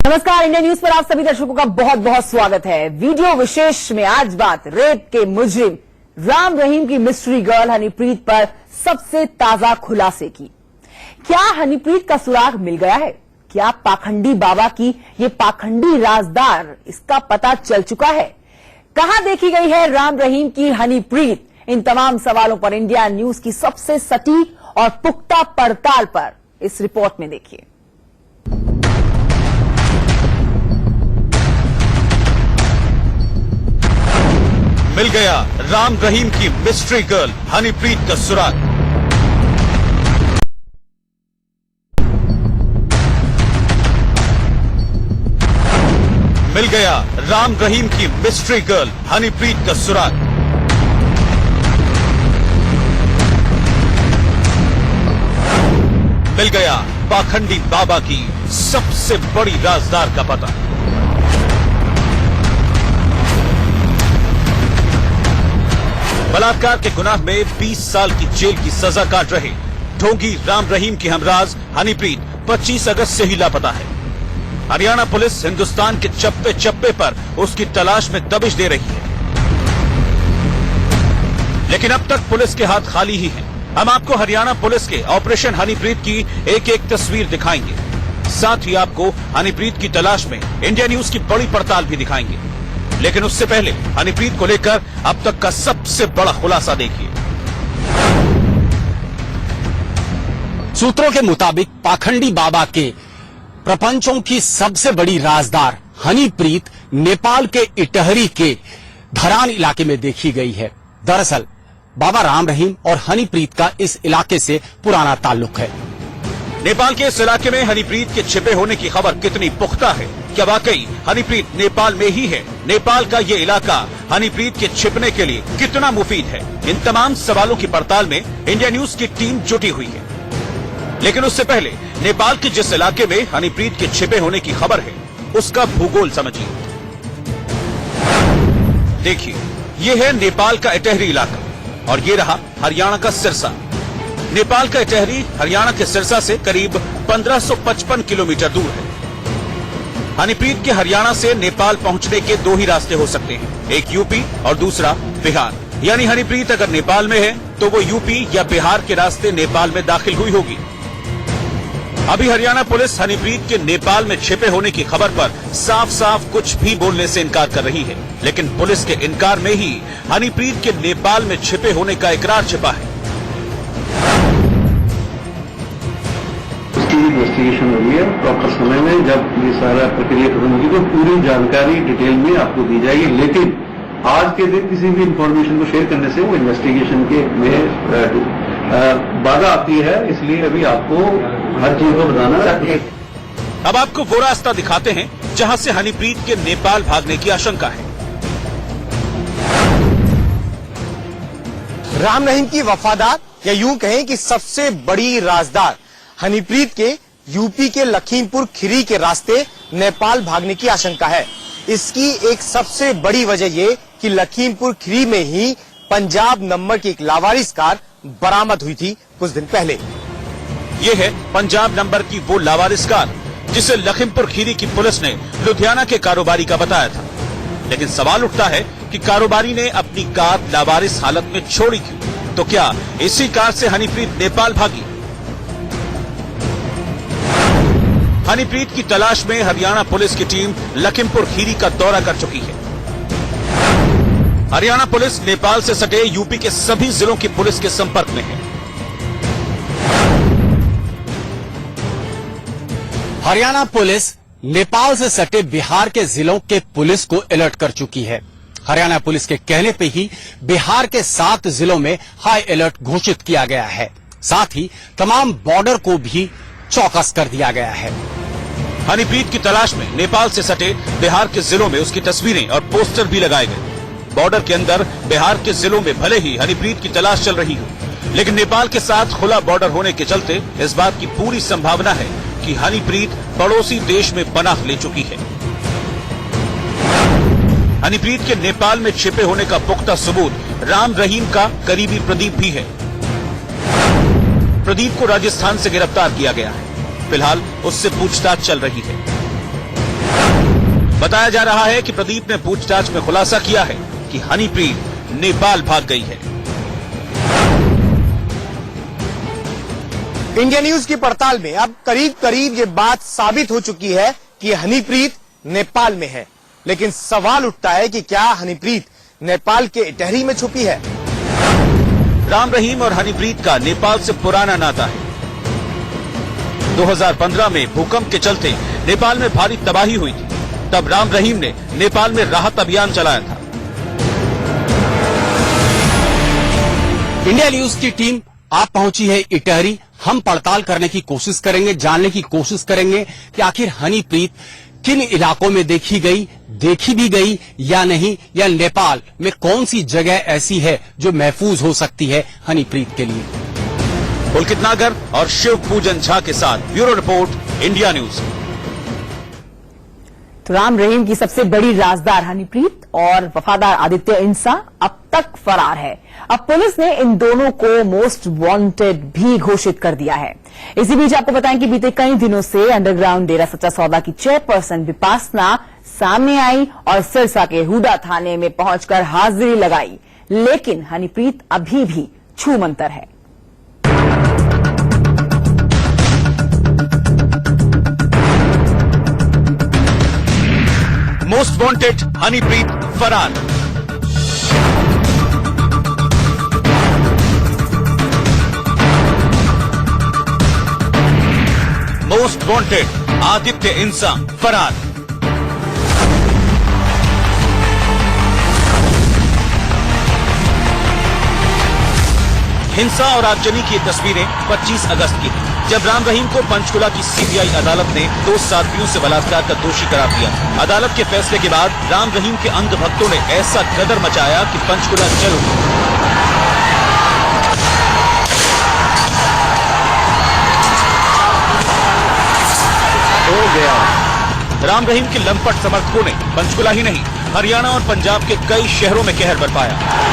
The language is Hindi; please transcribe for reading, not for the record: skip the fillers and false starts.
नमस्कार, इंडिया न्यूज पर आप सभी दर्शकों का बहुत बहुत स्वागत है। वीडियो विशेष में आज बात रेप के मुजरिम राम रहीम की मिस्ट्री गर्ल हनीप्रीत पर सबसे ताजा खुलासे की। क्या हनीप्रीत का सुराग मिल गया है? क्या पाखंडी बाबा की ये पाखंडी राजदार, इसका पता चल चुका है? कहां देखी गई है राम रहीम की हनीप्रीत? इन तमाम सवालों पर इंडिया न्यूज की सबसे सटीक और पुख्ता पड़ताल पर इस रिपोर्ट में देखिए। मिल गया राम रहीम की मिस्ट्री गर्ल हनीप्रीत का सुराग। मिल गया राम रहीम की मिस्ट्री गर्ल हनीप्रीत का सुराग। मिल गया पाखंडी बाबा की सबसे बड़ी राजदार का पता। बलात्कार के गुनाह में 20 साल की जेल की सजा काट रहे ढोंगी राम रहीम की हमराज हनीप्रीत 25 अगस्त से ही लापता है। हरियाणा पुलिस हिंदुस्तान के चप्पे चप्पे पर उसकी तलाश में दबिश दे रही है, लेकिन अब तक पुलिस के हाथ खाली ही हैं। हम आपको हरियाणा पुलिस के ऑपरेशन हनीप्रीत की एक एक तस्वीर दिखाएंगे, साथ ही आपको हनीप्रीत की तलाश में इंडिया न्यूज की बड़ी पड़ताल भी दिखाएंगे। लेकिन उससे पहले हनीप्रीत को लेकर अब तक का सबसे बड़ा खुलासा देखिए। सूत्रों के मुताबिक पाखंडी बाबा के प्रपंचों की सबसे बड़ी राजदार हनीप्रीत नेपाल के इटहरी के धरान इलाके में देखी गई है। दरअसल बाबा राम रहीम और हनीप्रीत का इस इलाके से पुराना ताल्लुक है। नेपाल के इस इलाके में हनीप्रीत के छिपे होने की खबर कितनी पुख्ता है? क्या वाकई हनीप्रीत नेपाल में ही है? नेपाल का ये इलाका हनीप्रीत के छिपने के लिए कितना मुफीद है? इन तमाम सवालों की पड़ताल में इंडिया न्यूज की टीम जुटी हुई है। लेकिन उससे पहले नेपाल के जिस इलाके में हनीप्रीत के छिपे होने की खबर है, उसका भूगोल समझिए। देखिए, ये है नेपाल का इटहरी इलाका और ये रहा हरियाणा का सिरसा। नेपाल का इटहरी हरियाणा के सिरसा से करीब 1555 किलोमीटर दूर है। हनीप्रीत के हरियाणा से नेपाल पहुंचने के दो ही रास्ते हो सकते हैं, एक यूपी और दूसरा बिहार। यानी हनीप्रीत अगर नेपाल में है तो वो यूपी या बिहार के रास्ते नेपाल में दाखिल हुई होगी। अभी हरियाणा पुलिस हनीप्रीत के नेपाल में छिपे होने की खबर पर साफ साफ कुछ भी बोलने से इनकार कर रही है, लेकिन पुलिस के इनकार में ही हनीप्रीत के नेपाल में छिपे होने का इकरार छिपा है। इन्वेस्टिगेशन हो रही है, प्रॉपर समय में जब ये सारा प्रक्रिया खत्म होगी तो पूरी जानकारी डिटेल में आपको दी जाएगी। लेकिन आज के दिन किसी भी इंफॉर्मेशन को शेयर करने से वो इन्वेस्टिगेशन के में बाधा आती है, इसलिए अभी आपको हर चीज को बताना चाहिए। अब आपको वो रास्ता दिखाते हैं जहां से हनीप्रीत के नेपाल भागने की आशंका है। राम रहीम की वफादार या यूं कहें कि सबसे बड़ी राजदार हनीप्रीत के यूपी के लखीमपुर खीरी के रास्ते नेपाल भागने की आशंका है। इसकी एक सबसे बड़ी वजह ये कि लखीमपुर खीरी में ही पंजाब नंबर की एक लावारिस कार बरामद हुई थी कुछ दिन पहले। ये है पंजाब नंबर की वो लावारिस कार जिसे लखीमपुर खीरी की पुलिस ने लुधियाना के कारोबारी का बताया था। लेकिन सवाल उठता है कि कारोबारी ने अपनी कार लावारिस हालत में छोड़ी क्यों? तो क्या इसी कार से हनीप्रीत नेपाल भागी? हनीप्रीत की तलाश में हरियाणा पुलिस की टीम लखीमपुर खीरी का दौरा कर चुकी है। हरियाणा पुलिस नेपाल से सटे यूपी के सभी जिलों की पुलिस के संपर्क में है। हरियाणा पुलिस नेपाल से सटे बिहार के जिलों के पुलिस को अलर्ट कर चुकी है। हरियाणा पुलिस के कहने पे ही बिहार के 7 जिलों में हाई अलर्ट घोषित किया गया है। साथ ही तमाम बॉर्डर को भी चौकस कर दिया गया है। हनीप्रीत की तलाश में नेपाल से सटे बिहार के जिलों में उसकी तस्वीरें और पोस्टर भी लगाए गए। बॉर्डर के अंदर बिहार के जिलों में भले ही हनीप्रीत की तलाश चल रही हो, लेकिन नेपाल के साथ खुला बॉर्डर होने के चलते इस बात की पूरी संभावना है कि हनीप्रीत पड़ोसी देश में पनाह ले चुकी है। हनीप्रीत के नेपाल में छिपे होने का पुख्ता सबूत राम रहीम का करीबी प्रदीप भी है। प्रदीप को राजस्थान से गिरफ्तार किया गया है। फिलहाल उससे पूछताछ चल रही है। बताया जा रहा है कि प्रदीप ने पूछताछ में खुलासा किया है कि हनीप्रीत नेपाल भाग गई है। इंडिया न्यूज की पड़ताल में अब करीब करीब ये बात साबित हो चुकी है कि हनीप्रीत नेपाल में है, लेकिन सवाल उठता है कि क्या हनीप्रीत नेपाल के इटहरी में छुपी है? राम रहीम और हनीप्रीत का नेपाल से पुराना नाता है। 2015 में भूकंप के चलते नेपाल में भारी तबाही हुई थी। तब राम रहीम ने नेपाल में राहत अभियान चलाया था। इंडिया न्यूज की टीम आप पहुंची है इटहरी। हम पड़ताल करने की कोशिश करेंगे, जानने की कोशिश करेंगे कि आखिर हनीप्रीत किन इलाकों में देखी भी गई या नहीं, या नेपाल में कौन सी जगह ऐसी है जो महफूज हो सकती है हनीप्रीत के लिए। पुलकित नागर और शिव पूजन झा के साथ ब्यूरो रिपोर्ट, इंडिया न्यूज। तो राम रहीम की सबसे बड़ी राजदार हनीप्रीत और वफादार आदित्य इंसा अब तक फरार है। अब पुलिस ने इन दोनों को मोस्ट वांटेड भी घोषित कर दिया है। इसी बीच आपको बताएं कि बीते कई दिनों से अंडरग्राउंड डेरा सच्चा सौदा की चेयरपर्सन विपासना सामने आई और सिरसा के हुडा थाने में पहुंचकर हाजिरी लगाई, लेकिन हनीप्रीत अभी भी छूमंतर है। मोस्ट वांटेड हनीप्रीत फरार। मोस्ट वांटेड आदित्य इंसा फरार। हिंसा और आगजनी की ये तस्वीरें 25 अगस्त की थी, जब राम रहीम को पंचकुला की सीबीआई अदालत ने 2 साथियों से बलात्कार का दोषी करार दिया। अदालत के फैसले के बाद राम रहीम के अंध भक्तों ने ऐसा गदर मचाया कि पंचकुला जल उठी। हो गया। राम रहीम के लंपट समर्थकों ने पंचकुला ही नहीं, हरियाणा और पंजाब के कई शहरों में कहर बरपाया।